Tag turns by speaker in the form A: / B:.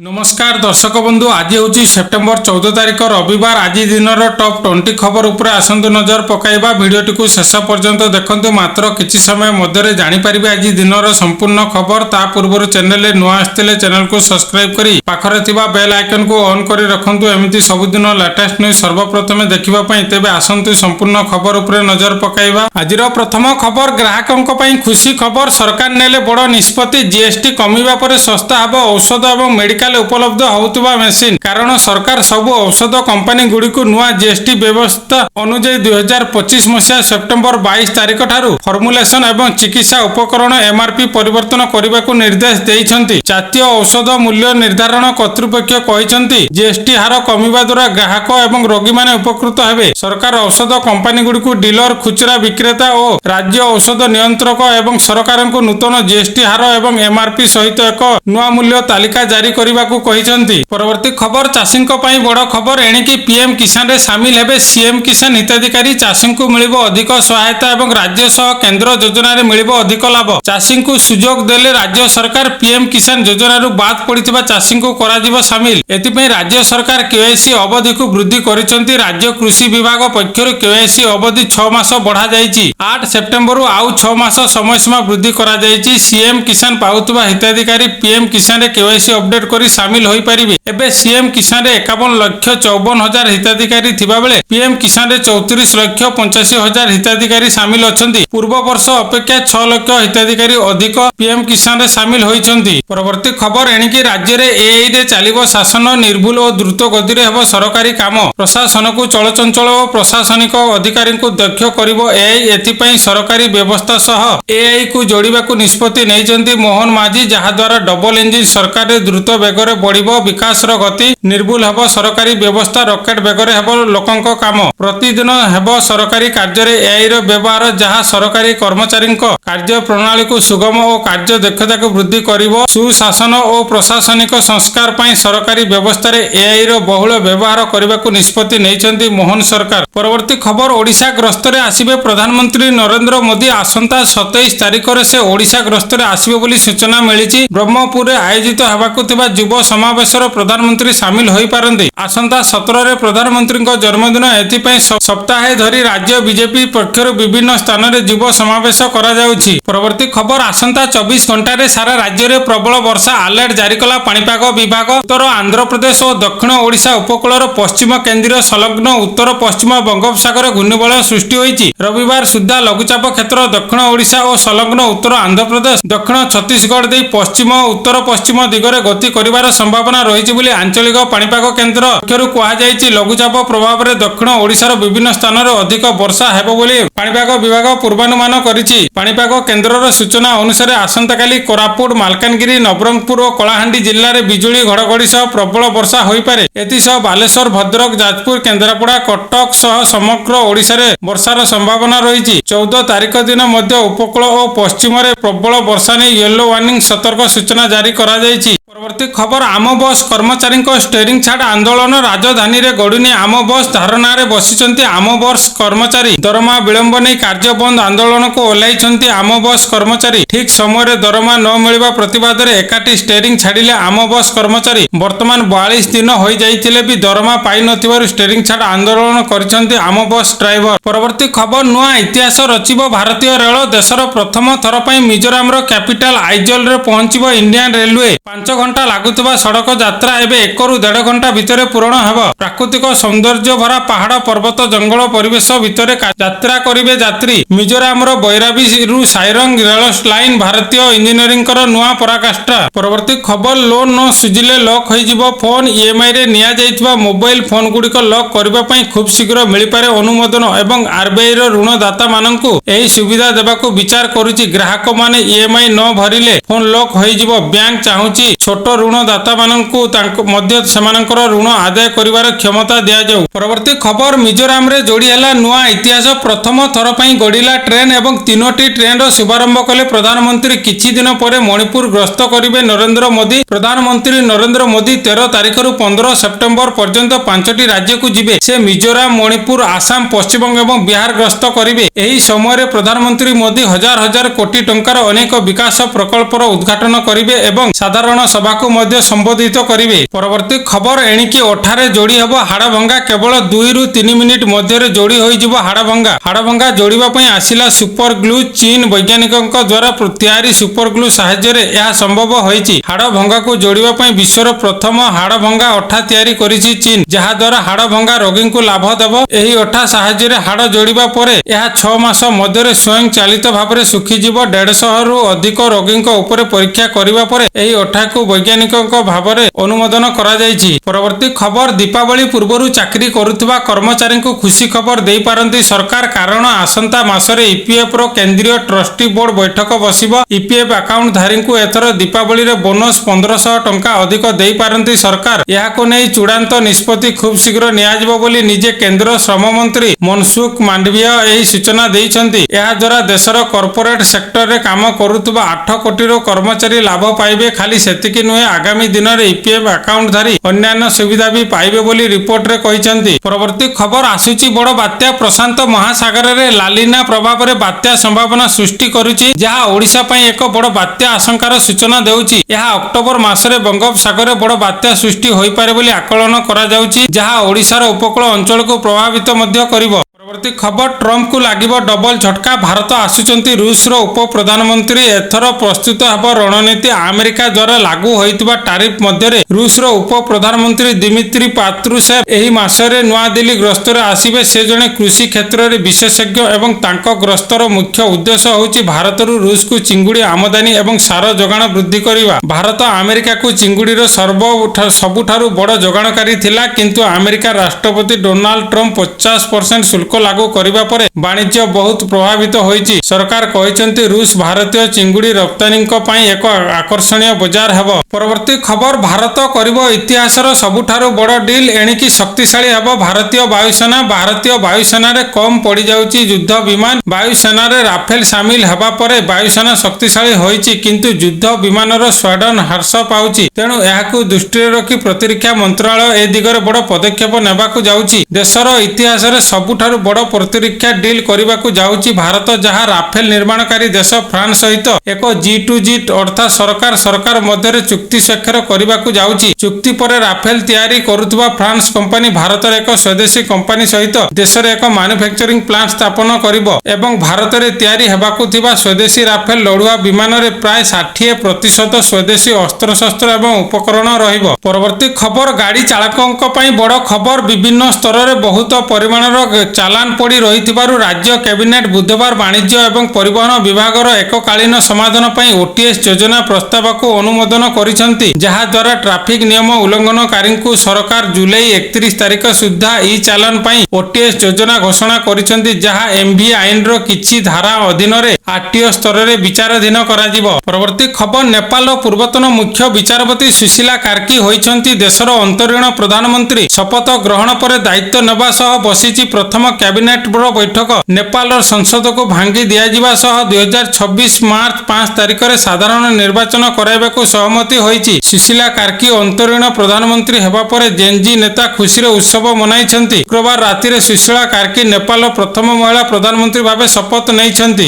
A: नमस्कार दर्शक बंधु आज हूँ सेप्टेम्बर 14 तारिख रविवार आज दिन टॉप 20 खबर उपर आसतु नजर पकाइबा भिडियोटी को शेष पर्यंत देखंतु मात्र किछि समय मध्य जानीपारे आज दिन संपूर्ण खबर ता पूर्व चैनल नुआ आसते चैनल को सब्सक्राइब करी पाखरे थिबा बेल आइकन को ऑन करी रखंतु एमिति सबुदिन लेटेस्ट न्यूज सर्वप्रथमे देखिबा पई तेबे आसंतु संपूर्ण खबर उपर नजर पकाइबा आजिर प्रथम खबर ग्राहकों पई खुशी खबर सरकार नेले बड़ निष्पत्ति जीएसटी कमिबा परे सस्ता हबो औषध एवं मेडिकल उपलब्ध होउतबा मेसिन कारण सरकार सबु औषध कंपनी गुडी को नुआ जीएसटी व्यवस्था अनुଯାयी 2025 मसिया सेप्टेम्बर 22 तारिख ठारू फॉर्मुलेशन एवं चिकित्सा उपकरण एमआरपी परिवर्तन करने को निर्देश देइछंती। जातीय औषध मूल्य निर्धारण कर्तृपक्ष कहिछंती जीएसटी हार कमिबा द्वारा ग्राहक एवं रोगी माने उपकृत हेबे। सरकार औषध कंपनी गुडी को डीलर खुचरा विक्रेता और राज्य औषध नियंत्रक एवं सरकार को नूतन जीएसटी हार एवं एमआरपी सहित एक नुआ मूल्य तालिका जारी करने परवर्ती खबर चाषी बड़ खबर एणिकी पीएम किसान रे सामिल हेबे सीएम किसान हिताधिकारी चाषी को मिलिबो अधिक सहायता एवं राज्य सह केंद्र योजना रे मिलिबो अधिक लाभ। चाषी को सुजोग देले राज्य सरकार पीएम किसान योजना रु बाद पड़िथिबा चाषी को कराजिबो सामिल। एथिपई राज्य सरकार केवाईसी अवधि को वृद्धि करिसंती। राज्य कृषि विभाग पक्षरु केवाईसी अवधि 6 मास बढ़ा जायछि। 8 सेप्टेम्बर रु आउ 6 मास समय सीमा वृद्धि करा जायछि। सीएम किसान पाउतबा हिताधिकारी पीएम किसान रे केवाईसी अपडेट करी सामिल होई परिबे। एबे सीएम किसान रे 51,54,000 हिताधिकारी थिबा बेले पीएम किसान रे 34,85,000 हिताधिकारी सामिल अछंती। पूर्व वर्ष अपेक्षा 6 लाख हिताधिकारी अधिक पीएम किसान रे सामिल होइछंती। परवर्ती खबर एणिकी राज्य रे एआई रे चालिबो शासन निर्भुल और द्रुत गति रे हेबो सरकारी काम। प्रशासन को चलचंचल और प्रशासनिक अधिकारी को दक्ष करिबो एआई। एथिपई सरकारी व्यवस्था सह एआई को जोड़िबा को निष्पत्ति नैछंती मोहन माझी, जहा द्वारा डबल इंजिन सरकार रे द्रुत बेगरे बढ़िबो विकास रो गति निर्भुल हेबो सरकारी व्यवस्था रॉकेट बेगरे हेबो लोकंक काम। प्रतिदिन हेबो सरकारी कार्य रे एआई रो व्यवहार जहा सरकारी कर्मचारी कार्य प्रणाली को सुगम और कार्य दक्षता को वृद्धि करिबो। सुशासन और प्रशासनिक संस्कार पई सरकारी व्यवस्था रे एआई रो बहुल व्यवहार करबा को निष्पत्ति नैछंती मोहन सरकार। परवर्ती खबर ओडिशा गस्त रे आसीबे प्रधानमंत्री नरेंद्र मोदी। आसंता 27 तारिख रे से ओडिशा गस्त रे आसीबे बोली सूचना मिलिछि। ब्रह्मपुर रे आयोजित हेबाकु थिबा युव समावेश प्रधानमंत्री सामिल होई पारंती। आसंता 17 रे प्रधानमंत्री जन्मदिन एथिपई सप्ताहे धरी राज्य बीजेपी पक्षर विभिन्न स्थान रे युव समावेश करा जाउछि। परवर्ती खबर आसंता 24 घंटा रे सारा राज्य रे प्रबल वर्षा अलर्ट जारी कला पाणीपाग विभाग। उत्तर आंध्र प्रदेश और दक्षिण ओडिशा उपकूलर पश्चिम केंद्रीय संलग्न उत्तर पश्चिम बंगोपसागर घूर्णिबलय सृष्टि होइछि। रविवार सुद्धा लघुचाप क्षेत्र दक्षिण ओडिशा और संलग्न उत्तर आंध्र प्रदेश दक्षिण छत्तीसगढ़ दे पश्चिम उत्तर पश्चिम दिगरे गति करिवार संभावना रही बोली आंचलिक पाणीपाग केन्द्र पक्षरु कुहाଯାଇଛି। लघुचाप प्रभाव में दक्षिण ओडिशार विभिन्न स्थान में अधिक वर्षा हेबो बोली पाणीपाग विभाग पूर्वानुमान करिछि। पाणीपाग केन्द्रर सूचना अनुसार आसंताकाली कोरापुट मालकानगिरी नवरंगपुर और कलाहांडी जिल्ला रे बिजुली घड़घड़ी सह प्रबल वर्षा होई पारे। एथिसह बालेश्वर भद्रक जाजपुर केन्द्रापड़ा कटक सह समग्र ओडिशा रे वर्षार संभावना रही। 14 तारिख दिन मध्य उपकूल और पश्चिम रे प्रबल वर्षा ने येलो वार्निंग सतर्क सूचना जारी करा जायछि। परवर्ती खबर आम बस कर्मचारी स्टेरिंग छाड़ आंदोलन। राजधानी रे गड़ुनी आम बस धारणा रे बसिचंती आम बस कर्मचारी। दरमा विलंब नहीं कार्य बंद आंदोलन को ओह्लाइछंती आम बस कर्मचारी। ठीक समय रे दरमा न मिलिबा प्रतिवाद रे एकाठी स्टेरिंग छाड़िले आम बस कर्मचारी। वर्तमान 42 दिन होई जाइतिले भी दरमा पाई नथिबारु स्टेरिंग छाड़ आंदोलन करिसंती आम बस ड्राइवर। परवर्ती खबर नुआ इतिहास रचिबो भारतीय रेल। देशर प्रथम थर पई मिजोराम रो कैपिटल आइजल रे पहुंचिबो इंडियन रेलवे। 5 घंटा लागुवा सड़क यात्रा एवं 1 ରୁ 1.5 घंटा भितर पूर्ण हेबो। प्राकृतिक सौंदर्य भरा पहाड़ पर्वत जंगल परिवेश भितर यात्रा करिवे यात्री। मिजोराम रो बैराबी रु साइरंग रेल लाइन भारतीय इंजीनियरिंग नुआ पराकाष्ठा। परवर्ती खबर लोन न सुझिले लॉक होइजिबो फोन। ईएमआई रे निया जाइतबा मोबाइल फोन गुड़िक लॉक करबा पई खूब शीघ्र मिल पारे अनुमोदन एवं आरबीआई रो ऋणदाता माननकु एही सुविधा देबाकू विचार करूची। ग्राहक माने ईएमआई न भरिले फोन लॉक होइजिबो। बैंक चाहूची छोट ऋणदाता माननकु तांको मध्य सेमानकर ऋण आदाय करिवार क्षमता दिया जाऊ। परवर्ती खबर मिजोराम रे जोड़ी हला नुआ इतिहास। प्रथम थर पई गडिला ट्रेन एवं 3टी ट्रेन रो शुभारंभ कले प्रधानमंत्री। किछि दिन परे मणिपुर गस्त करिवे नरेंद्र मोदी। प्रधानमंत्री नरेंद्र मोदी 13 तारिख रु 15 सेप्टेम्बर पर्यंत 5टी राज्य को जिबे। से मिजोराम मणिपुर आसाम पश्चिम एवं बिहार गस्त करिवे। एही समय रे प्रधानमंत्री मोदी हजार हजार कोटी टंकार अनेक विकास प्रकल्पर उद्घाटन करिवे एवं साधारण सभा ସଭାକୁ ମଧ୍ୟ ସମ୍ବୋଧିତ କରିବେ। ପରବର୍ତ୍ତୀ ଖବର ଏଣିକି ଅଠାରେ ଯୋଡ଼ି ହେବ ହାଡ଼ଭଙ୍ଗା। କେବଳ 2 ରୁ 3 ମିନିଟ୍ ମଧ୍ୟରେ ଯୋଡ଼ି ହୋଇଯିବ ହାଡ଼ଭଙ୍ଗା। ହାଡ଼ଭଙ୍ଗା ଯୋଡ଼ିବା ପାଇଁ ଆସିଲା ସୁପର ଗ୍ଲୁ। ଚୀନ ବୈଜ୍ଞାନିକଙ୍କ ଦ୍ୱାରା ତିଆରି ସୁପର ଗ୍ଲୁ ସାହାଯ୍ୟରେ ଏହା ସମ୍ଭବ ହୋଇଛି। ହାଡ଼ଭଙ୍ଗାକୁ ଯୋଡ଼ିବା ପାଇଁ ବିଶ୍ୱର ପ୍ରଥମ ହାଡ଼ଭଙ୍ଗା ଅଠା ତିଆରି କରିଛି ଚୀନ, ଯାହାଦ୍ୱାରା ହାଡ଼ଭଙ୍ଗା ରୋଗୀଙ୍କୁ ଲାଭ ଦେବ। ଏହି ଅଠା ସାହାଯ୍ୟରେ ହାଡ଼ ଯୋଡ଼ିବା ପରେ ଏହା 6 ମାସ ମଧ୍ୟରେ ସ୍ୱୟଂ ଚାଳିତ ଭାବରେ ଶୁଖିଯିବ। 150ରୁ ଅଧିକ ରୋଗୀଙ୍କ ଉପରେ ପରୀକ୍ଷା କରିବା ପରେ ଏହି ଅଠାକୁ ବୈଜ୍ଞାନିକଙ୍କ ଭାବରେ ଅନୁମୋଦନ କରାଯାଇଛି। ପରବର୍ତ୍ତୀ ଖବର ଦୀପାବଳି ପୂର୍ବରୁ ଚାକିରି କରୁଥିବା କର୍ମଚାରୀଙ୍କୁ ଖୁସି ଖବର ଦେଇପାରନ୍ତି ସରକାର, କାରଣ ଆସନ୍ତା ମାସରେ ଇପିଏଫର କେନ୍ଦ୍ରୀୟ ଟ୍ରଷ୍ଟି ବୋର୍ଡ ବୈଠକ ବସିବ। ଇପିଏଫ ଆକାଉଣ୍ଟ ଧାରୀଙ୍କୁ ଏଥର ଦୀପାବଳିରେ ବୋନସ 1500 ଟଙ୍କା ଅଧିକ ଦେଇପାରନ୍ତି ସରକାର। ଏହାକୁ ନେଇ ଚୂଡ଼ାନ୍ତ ନିଷ୍ପତ୍ତି ଖୁବ୍ ଶୀଘ୍ର ନିଆଯିବ ବୋଲି ନିଜେ କେନ୍ଦ୍ର ଶ୍ରମମନ୍ତ୍ରୀ ମନସୁଖ ମାଣ୍ଡଭିୟ ଏହି ସୂଚନା ଦେଇଛନ୍ତି। ଏହାଦ୍ୱାରା ଦେଶର କର୍ପୋରେଟ ସେକ୍ଟରରେ କାମ କରୁଥିବା 8 କୋଟିର କର୍ମଚାରୀ ଲାଭ ପାଇବେ। ଖାଲି ସେତିକି ନୁହେଁ, ଆଗାମୀ ଦିନରେ ଇପିଏଫ ଆକାଉଣ୍ଟ ଧାରୀ ଅନ୍ୟାନ୍ୟ ସୁବିଧା ବି ପାଇବେ ବୋଲି ରିପୋର୍ଟରେ କହିଛନ୍ତି। ପରବର୍ତ୍ତୀ ଖବର ଆସୁଛି ବଡ଼ ବାତ୍ୟା। ପ୍ରଶାନ୍ତ ମହାସାଗରରେ ଲାଲିନା ପ୍ରଭାବରେ ବାତ୍ୟା ସମ୍ଭାବନା ସୃଷ୍ଟି କରୁଛି, ଯାହା ଓଡ଼ିଶା ପାଇଁ ଏକ ବଡ଼ ବାତ୍ୟା ଆଶଙ୍କାର ସୂଚନା ଦେଉଛି। ଏହା ଅକ୍ଟୋବର ମାସରେ ବଙ୍ଗୋପସାଗରରେ ବଡ଼ ବାତ୍ୟା ସୃଷ୍ଟି ହୋଇପାରେ ବୋଲି ଆକଳନ କରାଯାଉଛି, ଯାହା ଓଡ଼ିଶାର ଉପକୂଳ ଅଞ୍ଚଳକୁ ପ୍ରଭାବିତ ମଧ୍ୟ କରିବ। ପରବର୍ତ୍ତୀ ଖବର ଟ୍ରମ୍ପକୁ ଲାଗିବ ଡବଲ ଝଟକା। ଭାରତ ଆସୁଛନ୍ତି ରୁଷର ଉପପ୍ରଧାନମନ୍ତ୍ରୀ। ଏଥର ପ୍ରସ୍ତୁତ ହେବ ରଣନୀତି। ଆମେରିକା ଦ୍ୱାରା ଲାଗୁ ହୋଇଥିବା ଟାରିଫ ମଧ୍ୟରେ ରୁଷର ଉପପ୍ରଧାନମନ୍ତ୍ରୀ ଦିମିତ୍ରି ପାତ୍ରୁସେଭ ଏହି ମାସରେ ନୂଆଦିଲ୍ଲୀ ଗସ୍ତରେ ଆସିବେ। ସେ ଜଣେ କୃଷି କ୍ଷେତ୍ରରେ ବିଶେଷଜ୍ଞ ଏବଂ ତାଙ୍କ ଗସ୍ତର ମୁଖ୍ୟ ଉଦ୍ଦେଶ୍ୟ ହେଉଛି ଭାରତରୁ ରୁଷକୁ ଚିଙ୍ଗୁଡ଼ି ଆମଦାନୀ ଏବଂ ସାର ଯୋଗାଣ ବୃଦ୍ଧି କରିବା। ଭାରତ ଆମେରିକାକୁ ଚିଙ୍ଗୁଡ଼ିର ସବୁଠାରୁ ବଡ଼ ଯୋଗାଣକାରୀ ଥିଲା, କିନ୍ତୁ ଆମେରିକା ରାଷ୍ଟ୍ରପତି ଡୋନାଲ୍ଡ ଟ୍ରମ୍ପ 50% ଶୁଳ୍କ ଲାଗୁ କରିବା ପରେ ବାଣିଜ୍ୟ ବହୁତ ପ୍ରଭାବିତ ହୋଇଛି। ସରକାର କହିଛନ୍ତି ରୁଷ ଭାରତୀୟ ଚିଙ୍ଗୁଡ଼ି ରପ୍ତାନୀଙ୍କ ପାଇଁ ଏକ ଆକର୍ଷଣୀୟ ବଜାର ହେବ। ପରବର୍ତ୍ତୀ ଖବର ଭାରତ କରିବ ଇତିହାସର ସବୁଠାରୁ ବଡ଼ ଡିଲ୍। ଏଣିକି ଶକ୍ତିଶାଳୀ ହେବ ଭାରତୀୟ ବାୟୁସେନା। ଭାରତୀୟ ବାୟୁସେନାରେ କମ୍ ପଡ଼ିଯାଉଛି ଯୁଦ୍ଧ ବିମାନ। ବାୟୁସେନାରେ ରାଫେଲ ସାମିଲ ହେବା ପରେ ବାୟୁସେନା ଶକ୍ତିଶାଳୀ ହୋଇଛି, କିନ୍ତୁ ଯୁଦ୍ଧ ବିମାନର ସ୍କ୍ୱାଡ୍ରନ ହ୍ରାସ ପାଉଛି। ତେଣୁ ଏହାକୁ ଦୃଷ୍ଟିରେ ରଖି ପ୍ରତିରକ୍ଷା ମନ୍ତ୍ରଣାଳୟ ଏ ଦିଗରେ ବଡ଼ ପଦକ୍ଷେପ ନେବାକୁ ଯାଉଛି। ଦେଶର ଇତିହାସରେ ସବୁଠାରୁ ବଡ଼ ପ୍ରତିରକ୍ଷା ଡିଲ୍ କରିବାକୁ ଯାଉଛି ଭାରତ, ଯାହା ରାଫେଲ ନିର୍ମାଣକାରୀ ଦେଶ ଫ୍ରାନ୍ସ ସହିତ ଏକ G2G ଅର୍ଥାତ୍ ସରକାର ମଧ୍ୟରେ ଚୁକ୍ତି ସ୍ୱାକ୍ଷର କରିବାକୁ ଯାଉଛି। ଚୁକ୍ତି ପରେ ରାଫେଲ ତିଆରି କରୁଥିବା ଫ୍ରାନ୍ସ କମ୍ପାନୀ ଭାରତର ଏକ ସ୍ୱଦେଶୀ କମ୍ପାନୀ ସହିତ ଦେଶରେ ଏକ ମାନୁଫ୍ୟାକ୍ଚରିଂ ପ୍ଲାଣ୍ଟ ସ୍ଥାପନ କରିବ ଏବଂ ଭାରତରେ ତିଆରି ହେବାକୁ ଥିବା ସ୍ୱଦେଶୀ ରାଫେଲ ଲଢୁଆ ବିମାନରେ ପ୍ରାୟ 60% ସ୍ୱଦେଶୀ ଅସ୍ତ୍ରଶସ୍ତ୍ର ଏବଂ ଉପକରଣ ରହିବ। ପରବର୍ତ୍ତୀ ଖବର ଗାଡ଼ି ଚାଳକଙ୍କ ପାଇଁ ବଡ଼ ଖବର। ବିଭିନ୍ନ ସ୍ତରରେ ବହୁତ ପରିମାଣର ଚାଲାନ ପଡ଼ି ରହିଥିବାରୁ ରାଜ୍ୟ କ୍ୟାବିନେଟ୍ ବୁଧବାର ବାଣିଜ୍ୟ ଏବଂ ପରିବହନ ବିଭାଗର ଏକକାଳୀନ ସମାଧାନ ପାଇଁ OTS ଯୋଜନା ପ୍ରସ୍ତାବକୁ ଅନୁମୋଦନ କରିଛନ୍ତି, ଯାହାଦ୍ୱାରା ଟ୍ରାଫିକ୍ ନିୟମ ଉଲ୍ଲଂଘନକାରୀଙ୍କୁ ସରକାର ଜୁଲାଇ 31 ତାରିଖ ସୁଦ୍ଧା ଚାଲାନ ପାଇଁ OTS ଯୋଜନା ଘୋଷଣା କରିଛନ୍ତି, ଯାହା MV ଆଇନର କିଛି ଧାରା ଅଧୀନରେ RTO ସ୍ତରରେ ବିଚାରାଧୀନ କରାଯିବ। ପରବର୍ତ୍ତୀ ଖବର ନେପାଳର ପୂର୍ବତନ ମୁଖ୍ୟ ବିଚାରପତି ସୁଶୀଲା କାର୍କି ହୋଇଛନ୍ତି ଦେଶର ଅନ୍ତରୀଣ ପ୍ରଧାନମନ୍ତ୍ରୀ। ଶପଥ ଗ୍ରହଣ ପରେ ଦାୟିତ୍ୱ ନେବା ସହ ବସିଛି ପ୍ରଥମ କ୍ୟାବିନେଟ୍ର ବୈଠକ। ନେପାଳର ସଂସଦକୁ ଭାଙ୍ଗି ଦିଆଯିବା ସହ 2026 ମାର୍ଚ୍ଚ 5 ତାରିଖରେ ସାଧାରଣ ନିର୍ବାଚନ କରାଇବାକୁ ସହମତି ହୋଇଛି। ସୁଶୀଲା କାର୍କି ଅନ୍ତରୀଣ ପ୍ରଧାନମନ୍ତ୍ରୀ ହେବା ପରେ ଜେନ୍ଜି ନେତା ଖୁସିର ଉତ୍ସବ ମନାଇଛନ୍ତି। ଶୁକ୍ରବାର ରାତିରେ ସୁଶୀଲା କାର୍କି ନେପାଳର ପ୍ରଥମ ମହିଳା ପ୍ରଧାନମନ୍ତ୍ରୀ ଭାବେ ଶପଥ ନେଇଛନ୍ତି।